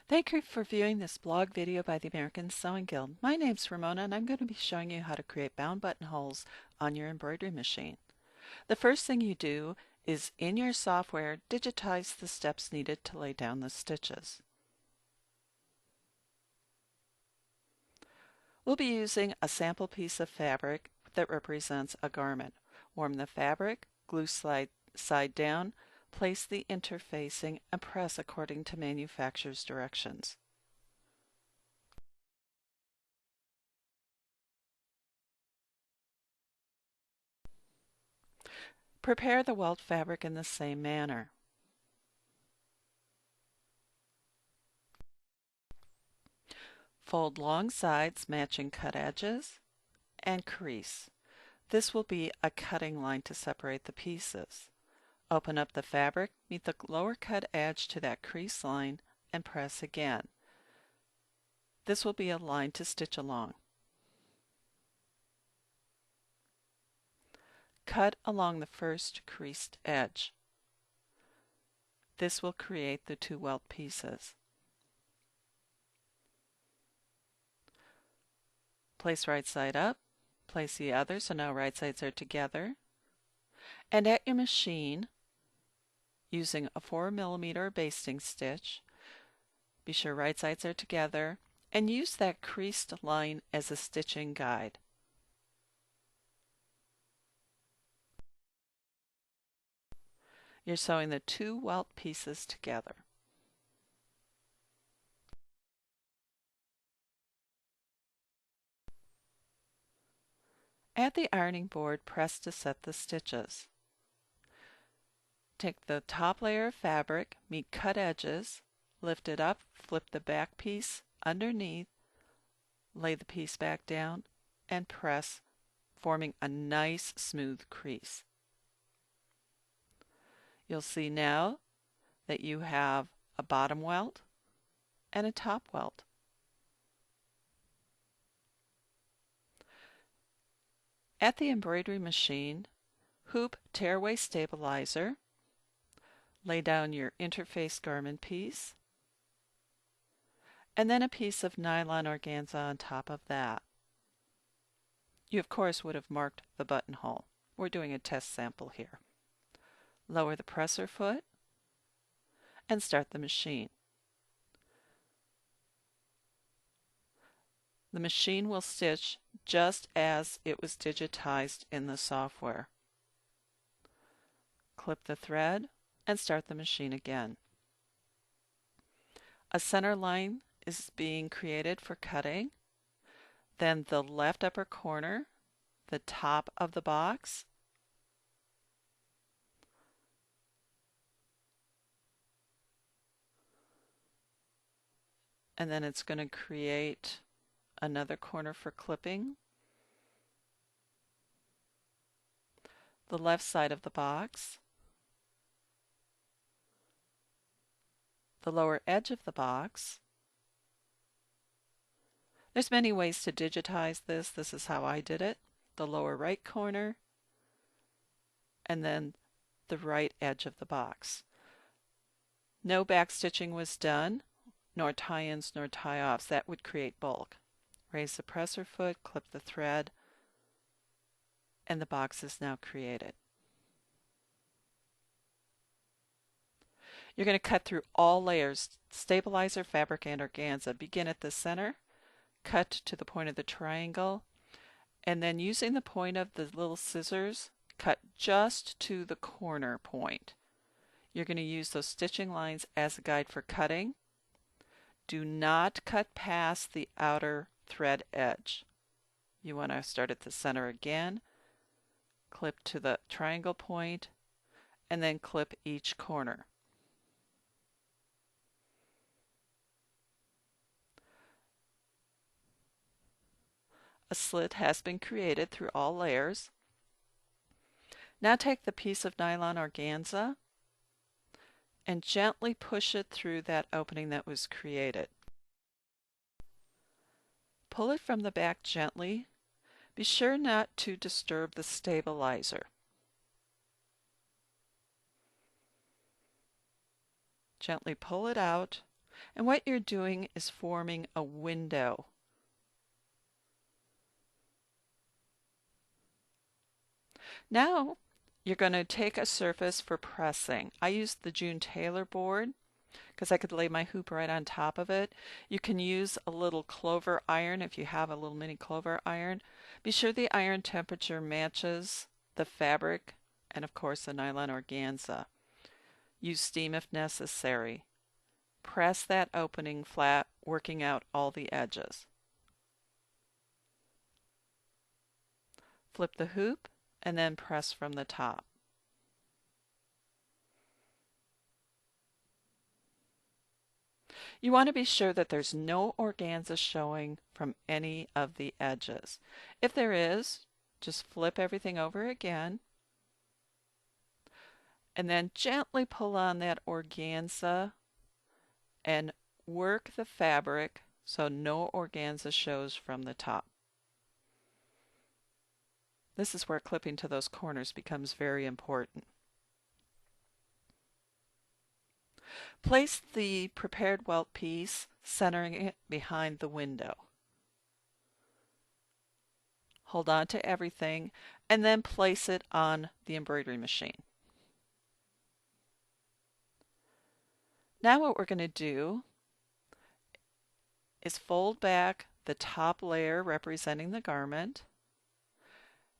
Thank you for viewing this blog video by the American Sewing Guild. My name's Ramona and I'm going to be showing you how to create bound buttonholes on your embroidery machine. The first thing you do is in your software digitize the steps needed to lay down the stitches. We'll be using a sample piece of fabric that represents a garment. Warm the fabric, glue side down, place the interfacing and press according to manufacturer's directions. Prepare the welt fabric in the same manner. Fold long sides matching cut edges and crease. This will be a cutting line to separate the pieces. Open up the fabric, meet the lower cut edge to that crease line, and press again. This will be a line to stitch along. Cut along the first creased edge. This will create the two welt pieces. Place right side up, place the other so now right sides are together. And at your machine, using a 4mm basting stitch, be sure right sides are together and use that creased line as a stitching guide. You're sewing the two welt pieces together. At the ironing board, press to set the stitches. Take the top layer of fabric, meet cut edges, lift it up, flip the back piece underneath, lay the piece back down, and press, forming a nice smooth crease. You'll see now that you have a bottom welt and a top welt. At the embroidery machine, hoop tearaway stabilizer, lay down your interface garment piece, and then a piece of nylon organza on top of that. You of course would have marked the buttonhole. We're doing a test sample here. Lower the presser foot and start the machine. The machine will stitch just as it was digitized in the software. Clip the thread and start the machine again. A center line is being created for cutting. Then the left upper corner, the top of the box, and then it's going to create another corner for clipping. The left side of the box, the lower edge of the box. There's many ways to digitize this. This is how I did it. The lower right corner, and then the right edge of the box. No back stitching was done, nor tie-ins nor tie-offs. That would create bulk. Raise the presser foot, clip the thread, and the box is now created. You're going to cut through all layers, stabilizer, fabric, and organza. Begin at the center, cut to the point of the triangle, and then using the point of the little scissors, cut just to the corner point. You're going to use those stitching lines as a guide for cutting. Do not cut past the outer thread edge. You want to start at the center again, clip to the triangle point, and then clip each corner. A slit has been created through all layers. Now take the piece of nylon organza and gently push it through that opening that was created. Pull it from the back gently. Be sure not to disturb the stabilizer. Gently pull it out And what you're doing is forming a window. Now you're going to take a surface for pressing. I used the June Taylor board because I could lay my hoop right on top of it. You can use a little clover iron if you have a little mini clover iron. Be sure the iron temperature matches the fabric and of course the nylon organza. Use steam if necessary. Press that opening flat, working out all the edges. Flip the hoop and then press from the top. You want to be sure that there's no organza showing from any of the edges. If there is, just flip everything over again and then gently pull on that organza and work the fabric so no organza shows from the top. This is where clipping to those corners becomes very important. Place the prepared welt piece, centering it behind the window. Hold on to everything and then place it on the embroidery machine. Now what we're going to do is fold back the top layer representing the garment,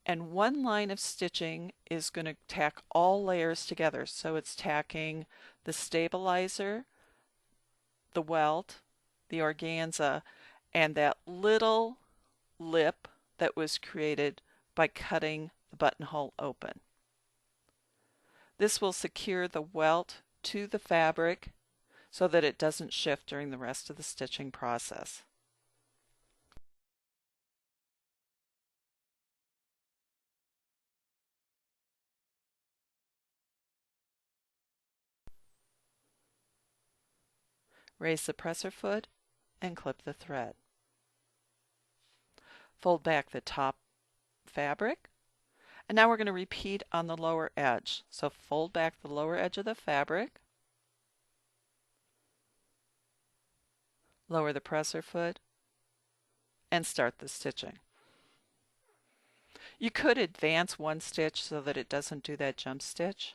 and one line of stitching is going to tack all layers together. So it's tacking the stabilizer, the welt, the organza, and that little lip that was created by cutting the buttonhole open. This will secure the welt to the fabric so that it doesn't shift during the rest of the stitching process. Raise the presser foot and clip the thread. Fold back the top fabric, and now we're going to repeat on the lower edge. So fold back the lower edge of the fabric, lower the presser foot, and start the stitching. You could advance one stitch so that it doesn't do that jump stitch.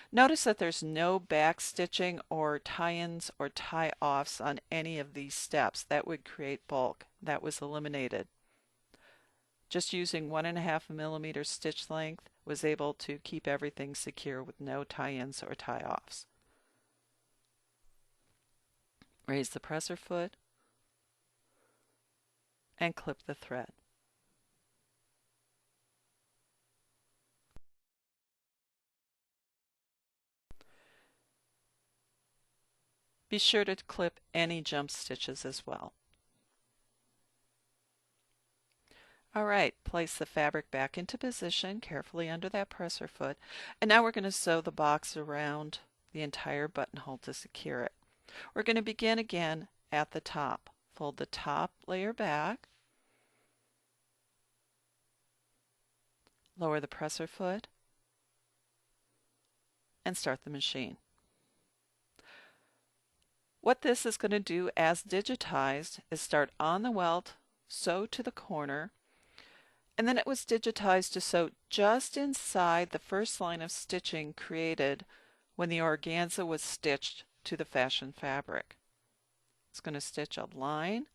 Notice that there's no back stitching or tie-ins or tie-offs on any of these steps. That would create bulk. That was eliminated. Just using 1.5 millimeter stitch length was able to keep everything secure with no tie-ins or tie-offs. Raise the presser foot and clip the thread. Be sure to clip any jump stitches as well. Alright, place the fabric back into position carefully under that presser foot, and now we're going to sew the box around the entire buttonhole to secure it. We're going to begin again at the top. Fold the top layer back, lower the presser foot, and start the machine. What this is going to do as digitized is start on the welt, sew to the corner, and then it was digitized to sew just inside the first line of stitching created when the organza was stitched to the fashion fabric. It's going to stitch a line,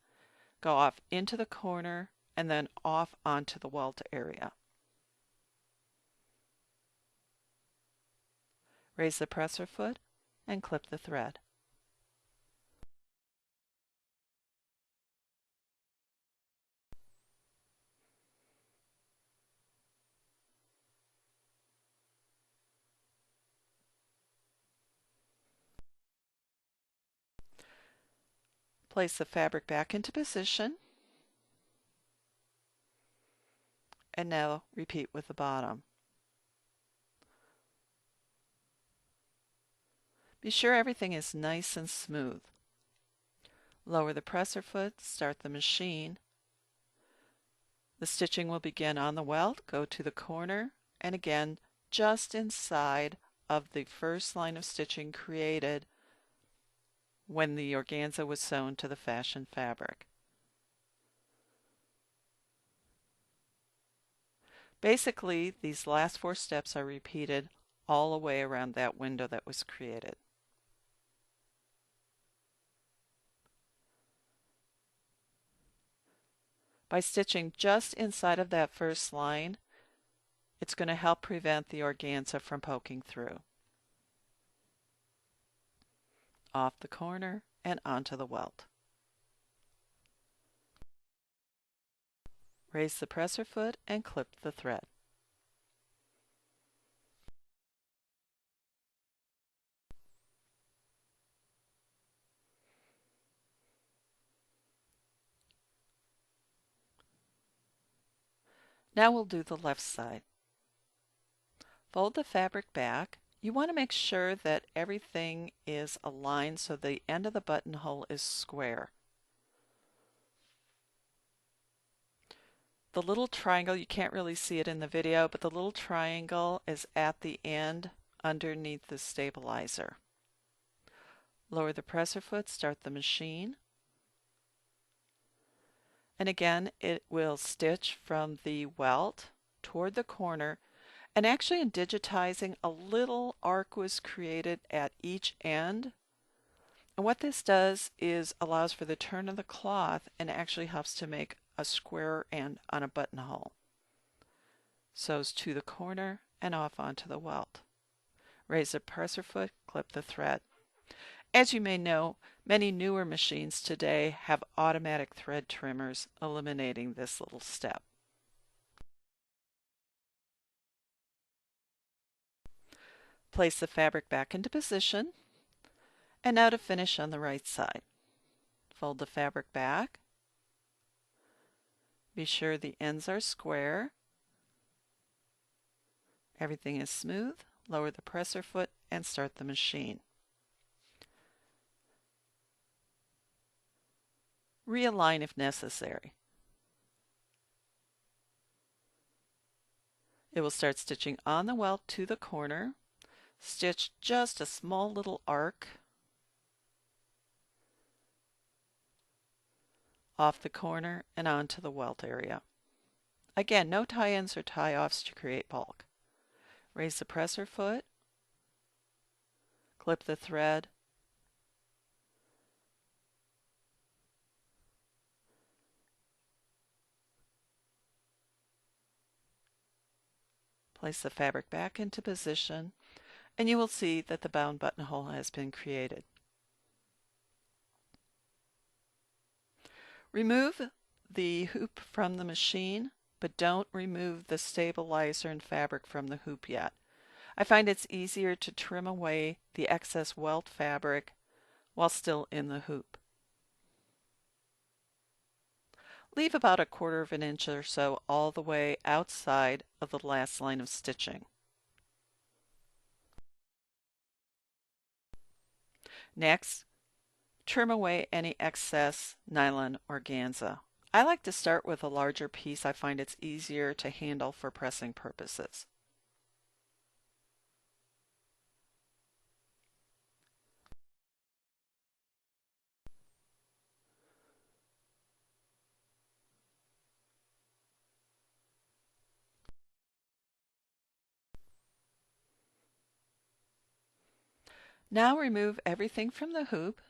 go off into the corner, and then off onto the welt area. Raise the presser foot and clip the thread. Place the fabric back into position, and now repeat with the bottom. Be sure everything is nice and smooth. Lower the presser foot, start the machine. The stitching will begin on the welt, go to the corner, and again just inside of the first line of stitching created when the organza was sewn to the fashion fabric. Basically, these last 4 steps are repeated all the way around that window that was created. By stitching just inside of that first line, it's going to help prevent the organza from poking through. Off the corner and onto the welt. Raise the presser foot and clip the thread. Now we'll do the left side. Fold the fabric back. You want to make sure that everything is aligned so the end of the buttonhole is square. The little triangle, you can't really see it in the video, but the little triangle is at the end underneath the stabilizer. Lower the presser foot, start the machine. And again, it will stitch from the welt toward the corner. And actually in digitizing, a little arc was created at each end. And what this does is allows for the turn of the cloth and actually helps to make a square end on a buttonhole. Sews to the corner and off onto the welt. Raise the presser foot, clip the thread. As you may know, many newer machines today have automatic thread trimmers, eliminating this little step. Place the fabric back into position. And now to finish on the right side. Fold the fabric back. Be sure the ends are square. Everything is smooth. Lower the presser foot and start the machine. Realign if necessary. It will start stitching on the welt to the corner. Stitch just a small little arc off the corner and onto the welt area. Again, no tie-ins or tie-offs to create bulk. Raise the presser foot, clip the thread, place the fabric back into position, and you will see that the bound buttonhole has been created. Remove the hoop from the machine, but don't remove the stabilizer and fabric from the hoop yet. I find it's easier to trim away the excess welt fabric while still in the hoop. Leave about 1/4 of an inch or so all the way outside of the last line of stitching. Next, trim away any excess nylon organza. I like to start with a larger piece. I find it's easier to handle for pressing purposes. Now remove everything from the hoop.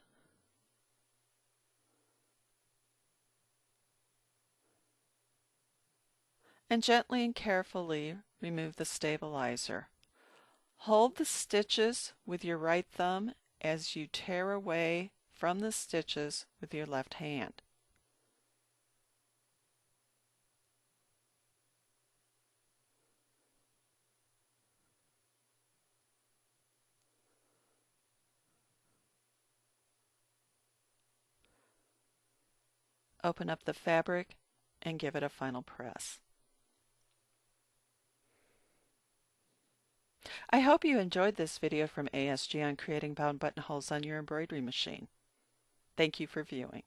And gently and carefully remove the stabilizer. Hold the stitches with your right thumb as you tear away from the stitches with your left hand. Open up the fabric and give it a final press. I hope you enjoyed this video from ASG on creating bound buttonholes on your embroidery machine. Thank you for viewing.